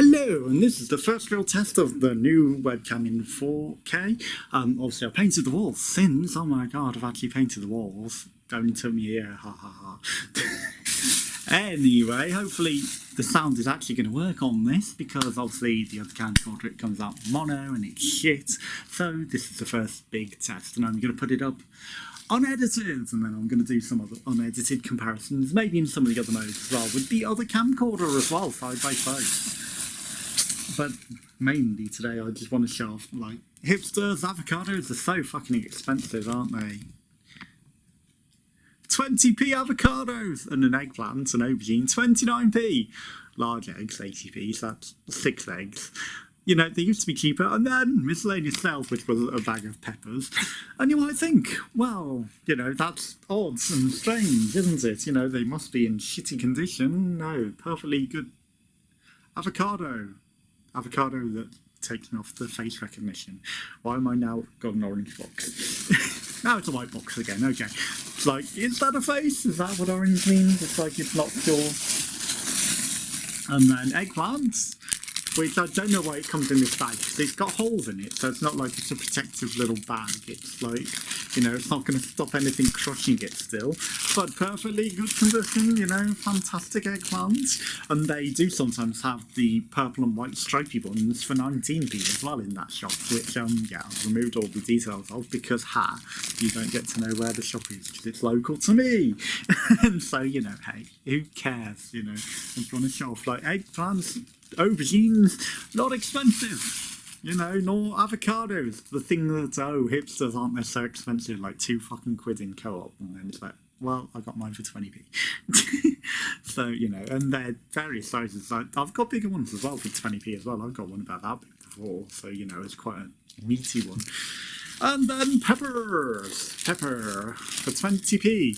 Hello, and this is the first real test of the new webcam in 4K. Obviously I painted the walls since, oh my god, I've actually painted the walls. Only took me a year, ha ha ha. Anyway, hopefully the sound is actually going to work on this, because obviously the other camcorder, it comes out mono and it's shit. So this is the first big test, and I'm going to put it up unedited, and then I'm going to do some other unedited comparisons, maybe in some of the other modes as well, with the other camcorder as well, side by side. But mainly today I just want to show off, like, Hipsters, avocados are so fucking expensive, aren't they? 20p avocados and an eggplant, an aubergine, 29p. Large eggs, 80p, so that's 6 eggs. You know, they used to be cheaper, and then miscellaneous sales, which was a bag of peppers. And you might think, well, you know, that's odd and strange, isn't it? You know, they must be in shitty condition. No, perfectly good avocado. Avocado that's taken off the face recognition. Why am I now got an orange box? Now it's a white box again, okay. It's like, is that a face? Is that what orange means? It's like, it's not sure. And then eggplants, which I don't know why it comes in this bag, because it's got holes in it, so it's not like it's a protective little bag. It's like, you know, it's not going to stop anything crushing it still, but perfectly good condition, you know, fantastic eggplants. And they do sometimes have the purple and white stripy ones for 19p as well in that shop, which, yeah, I've removed all the details of, because, you don't get to know where the shop is, because it's local to me. And so, you know, hey, who cares, you know, I'm trying to show off, like, eggplants, aubergines, not expensive. You know, nor avocados. The thing that, hipsters aren't they so expensive, like £2 fucking in co-op, and then it's like, well, I got mine for 20p. So, you know, and they're various sizes. Like, I've got bigger ones as well for 20p as well. I've got one about that big before, so, you know, it's quite a meaty one. And then peppers. Pepper for 20p.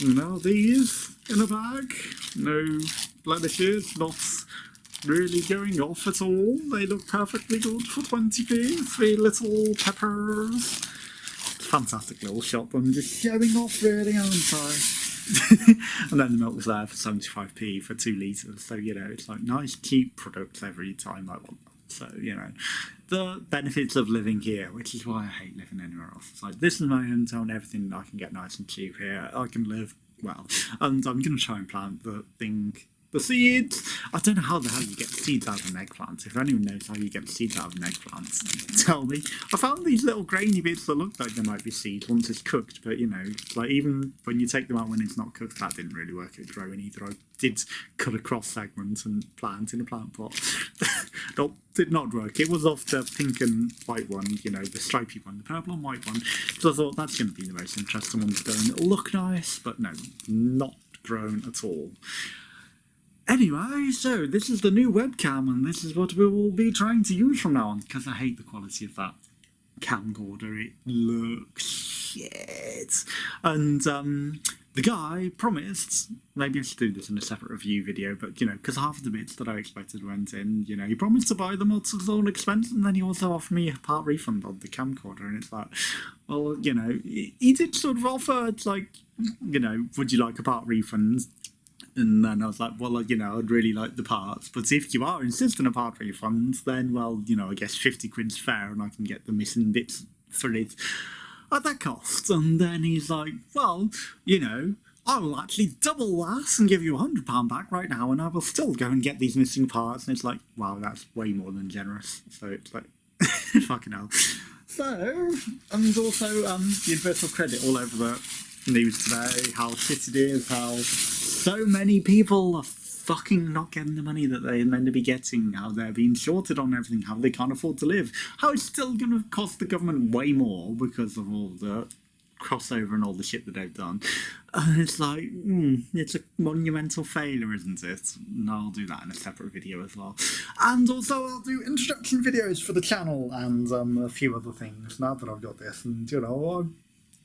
You know, these in a bag. No blemishes, not really going off at all. They look perfectly good for 20p. 3 little peppers. Fantastic little shop. I'm just showing off really, aren't I? And then the milk was there for 75p for 2 litres. So, you know, it's like nice cheap products every time I want them. So, you know, the benefits of living here, which is why I hate living anywhere else. It's like, this is my hometown, everything I can get nice and cheap here. I can live well. And I'm going to try and plant the thing. The seeds! I don't know how the hell you get seeds out of an eggplant. If anyone knows how you get seeds out of an eggplant, tell me. I found these little grainy bits that look like they might be seeds once it's cooked, but you know, like even when you take them out when it's not cooked, that didn't really work at growing either. I did cut across segments and plant in a plant pot. That did not work. It was off the pink and white one, you know, the stripy one, the purple and white one. So I thought that's going to be the most interesting one to go, and it'll look nice, but no, not grown at all. Anyway, so this is the new webcam, and this is what we will be trying to use from now on, because I hate the quality of that camcorder. It looks shit. And the guy promised, maybe I should do this in a separate review video, but, you know, because half of the bits that I expected went in, you know, he promised to buy them at his own expense, and then he also offered me a part refund on the camcorder, and it's like, well, you know, he did sort of offer, it's like, you know, would you like a part refund? And then I was like, well, you know, I'd really like the parts, but if you are insisting on part refunds, then, well, you know, I guess 50 quid's fair, and I can get the missing bits for it at that cost. And then he's like, well, you know, I will actually double that and give you £100 back right now, and I will still go and get these missing parts. And it's like, wow, that's way more than generous. So it's like, fucking hell. So, and also, universal credit all over the news today, how shit it is, how so many people are fucking not getting the money that they're meant to be getting, how they're being shorted on everything, how they can't afford to live, how it's still going to cost the government way more because of all the crossover and all the shit that they've done. And it's like, it's a monumental failure, isn't it? And I'll do that in a separate video as well. And also I'll do introduction videos for the channel and a few other things now that I've got this, and you know,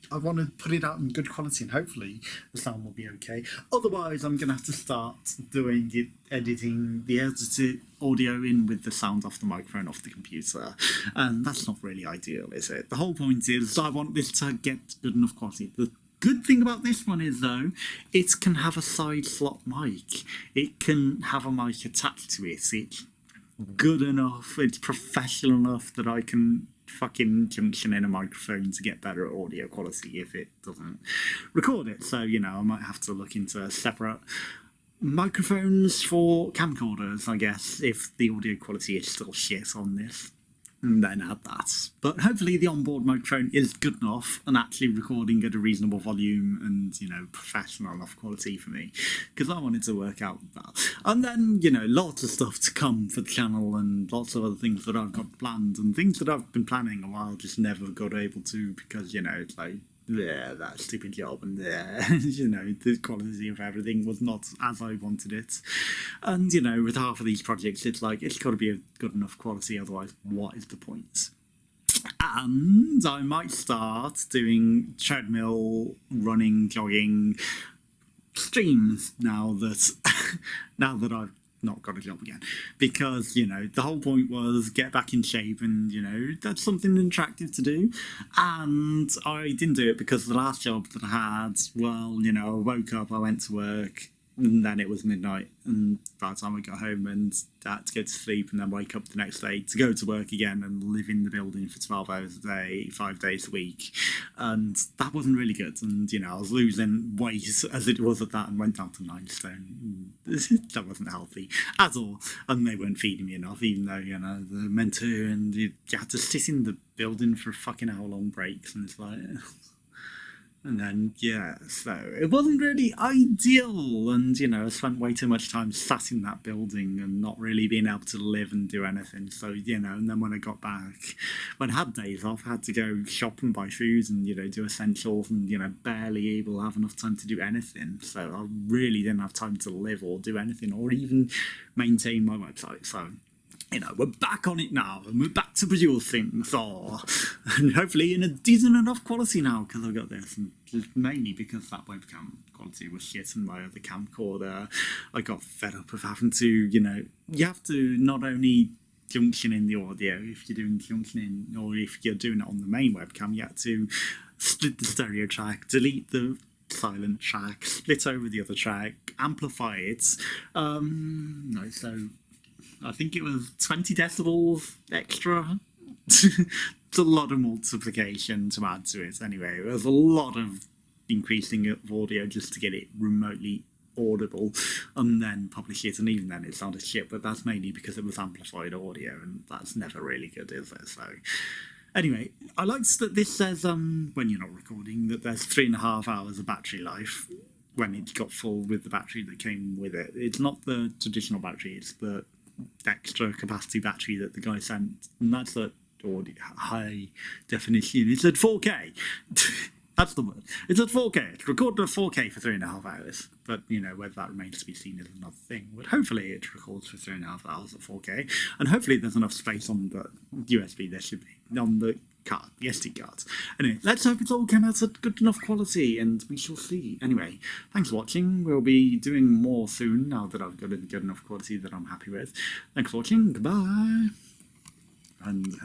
I want to put it out in good quality, and hopefully the sound will be okay. Otherwise, I'm going to have to start doing it, editing the edited audio in with the sound off the microphone off the computer. And that's not really ideal, is it? The whole point is I want this to get good enough quality. The good thing about this one is, though, it can have a side slot mic. It can have a mic attached to it. It's good enough, it's professional enough that I can fucking junction in a microphone to get better audio quality if it doesn't record it. So, you know, I might have to look into separate microphones for camcorders, I guess, if the audio quality is still shit on this. And then add that. But hopefully the onboard microphone is good enough and actually recording at a reasonable volume and, you know, professional enough quality for me, because I wanted to work out that. And then, you know, lots of stuff to come for the channel and lots of other things that I've got planned and things that I've been planning a while, just never got able to because, you know, it's like, yeah, that stupid job, and you know, the quality of everything was not as I wanted it. And, you know, with half of these projects, it's like, it's got to be a good enough quality, otherwise, what is the point? And I might start doing treadmill, running, jogging streams now that, now that I've not got a job again, because, you know, the whole point was get back in shape, and, you know, that's something attractive to do. And I didn't do it because the last job that I had, well, you know, I woke up, I went to work, and then it was midnight, and by the time I got home and I had to go to sleep and then wake up the next day to go to work again and live in the building for 12 hours a day, 5 days a week, and that wasn't really good. And, you know, I was losing weight as it was at that and went down to 9 stone. That wasn't healthy at all, and they weren't feeding me enough, even though, you know, they're meant to, and you had to sit in the building for fucking hour-long breaks, and it's like... And then, yeah, so it wasn't really ideal, and, you know, I spent way too much time sat in that building and not really being able to live and do anything. So, you know, and then when I got back, when I had days off, I had to go shop and buy food and, you know, do essentials, and, you know, barely able to have enough time to do anything. So I really didn't have time to live or do anything or even maintain my website. So, you know, we're back on it now, and we're back to producing, so, and hopefully in a decent enough quality now, because I've got this, and mainly because that webcam quality was shit, and my other camcorder, I got fed up of having to, you know, you have to not only junction in the audio if you're doing junctioning, or if you're doing it on the main webcam, you have to split the stereo track, delete the silent track, split over the other track, amplify it, no, so... I think it was 20 decibels extra. It's a lot of multiplication to add to it. Anyway, there's a lot of increasing of audio just to get it remotely audible and then publish it, and even then it sounded shit, but that's mainly because it was amplified audio, and that's never really good, is it? So anyway, I liked that this says, when you're not recording, that there's 3.5 hours of battery life when it got full with the battery that came with it. It's not the traditional battery, it's the extra capacity battery that the guy sent, and that's at high definition. It's at 4K. That's the word. It's at 4K. It's recorded at 4K for 3.5 hours. But, you know, whether that remains to be seen is another thing. But hopefully it records for 3.5 hours at 4K, and hopefully there's enough space on the USB. There should be on the card, the SD card. Anyway, let's hope it all came out at good enough quality, and we shall see. Anyway, thanks for watching. We'll be doing more soon now that I've got a good enough quality that I'm happy with. Thanks for watching. Goodbye. And